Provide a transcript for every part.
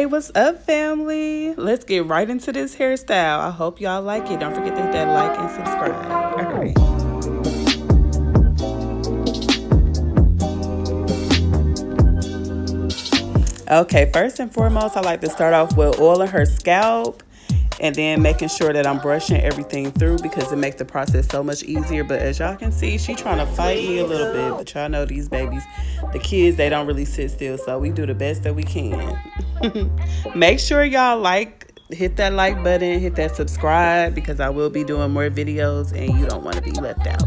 What's up, family? Let's get right into this hairstyle. I hope y'all like it. Don't forget to hit that like and subscribe. All right. Okay, first and foremost, I like to start off with oiling her scalp and then making sure that I'm brushing everything through because it makes the process so much easier. But as y'all can see, she trying to fight me a little bit, but y'all know these babies, the kids, they don't really sit still, so we do the best that we can. Make sure y'all hit that like button, hit that subscribe because I will be doing more videos and you don't want to be left out.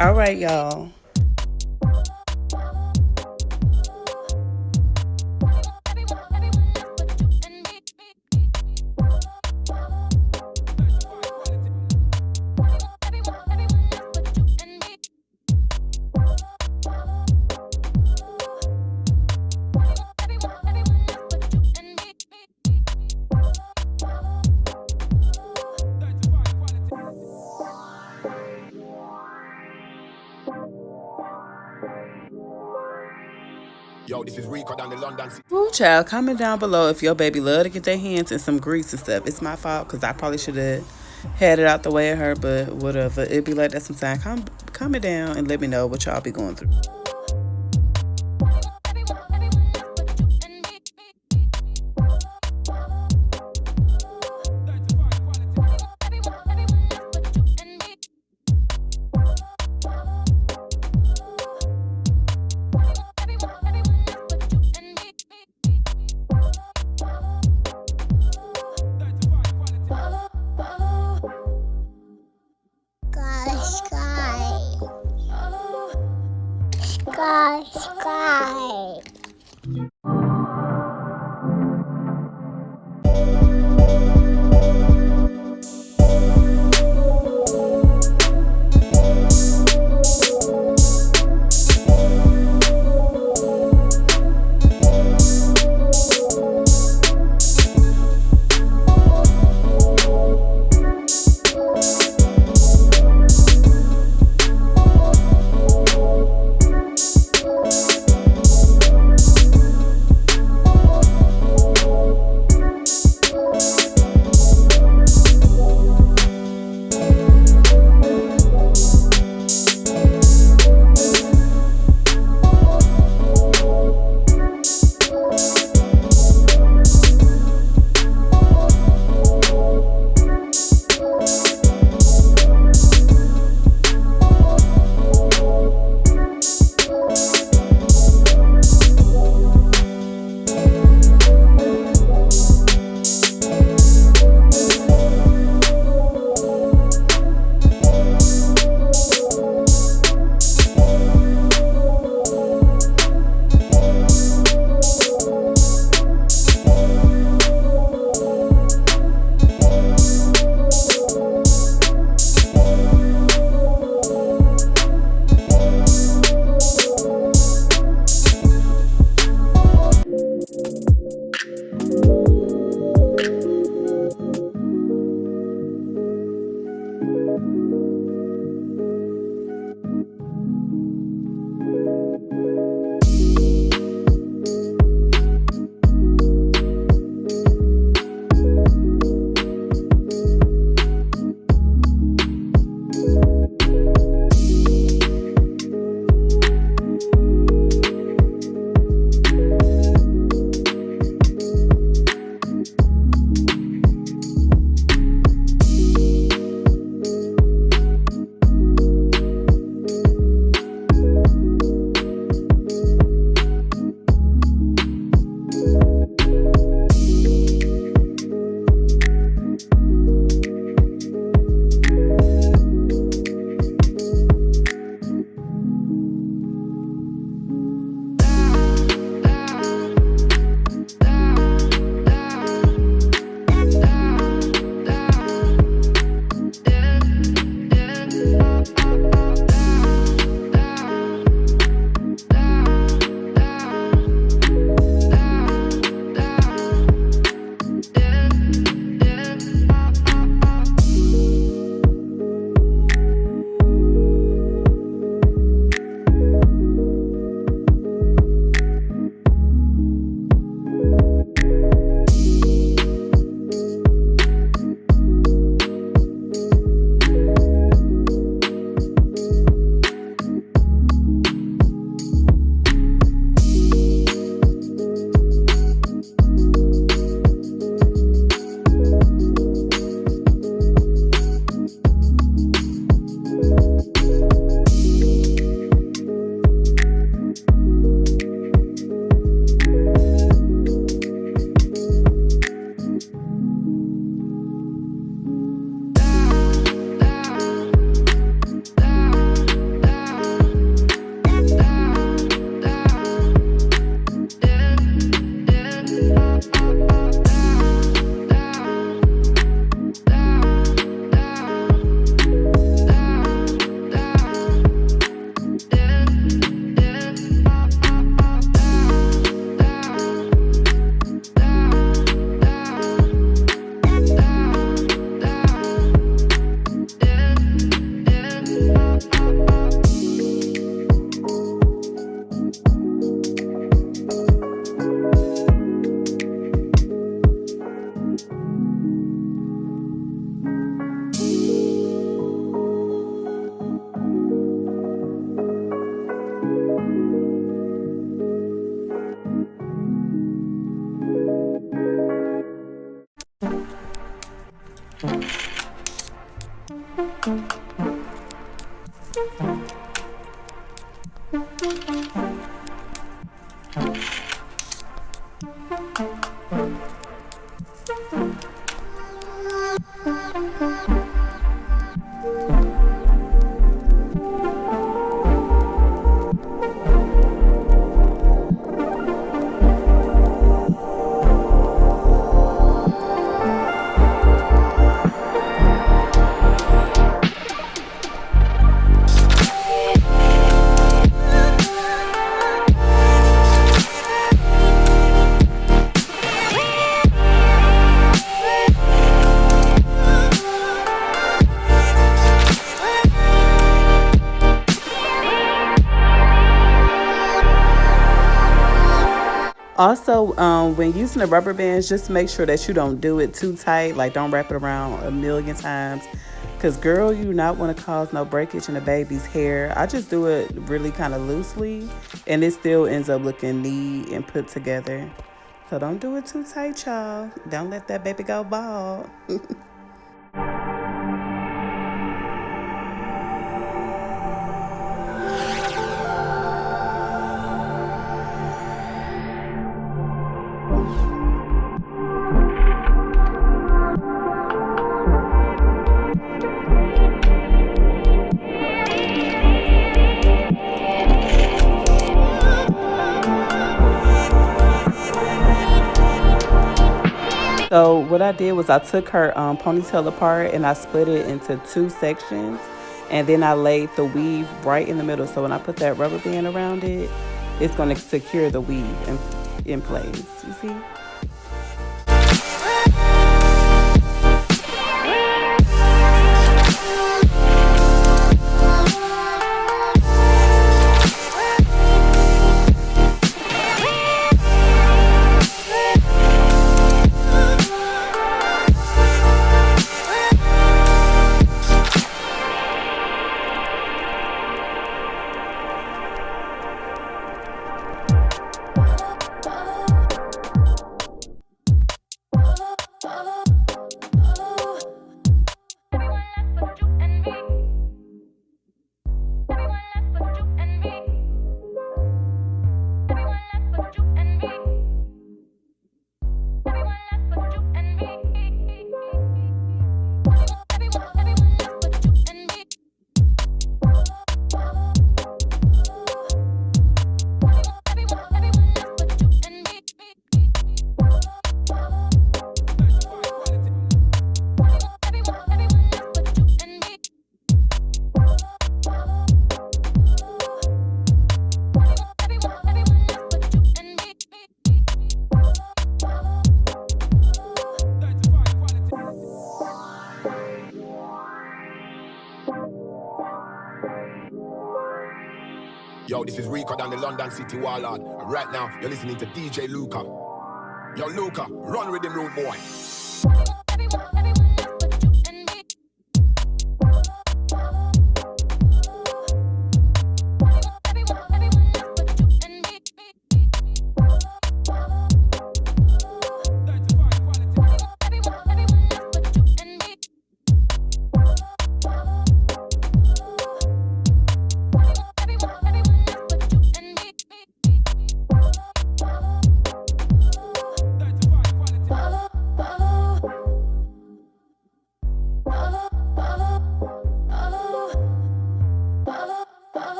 All right, y'all. Yo, this is Rico down the London. Ooh, child, comment down below if your baby love to get their hands in some grease and stuff. It's my fault because I probably should have had it out the way of her, but whatever. It be like that sometimes. Comment down and let me know what y'all be going through. Sky. Also, when using the rubber bands, just make sure that you don't do it too tight. Like, don't wrap it around a million times. Because, girl, you do not want to cause no breakage in the baby's hair. I just do it really kind of loosely, and it still ends up looking neat and put together. So don't do it too tight, y'all. Don't let that baby go bald. So what I did was I took her ponytail apart and I split it into two sections, and then I laid the weave right in the middle. So when I put that rubber band around it, it's going to secure the weave in place. You see? Yo, this is Rico down the London City Warlord. And right now, you're listening to DJ Luca. Yo, Luca, run with him, rude boy.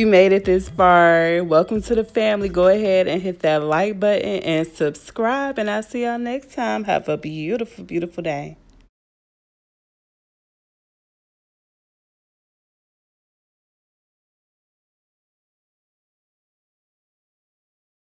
You made it this far. Welcome to the family. Go ahead and hit that like button and subscribe. And I'll see y'all next time. Have a beautiful, beautiful day.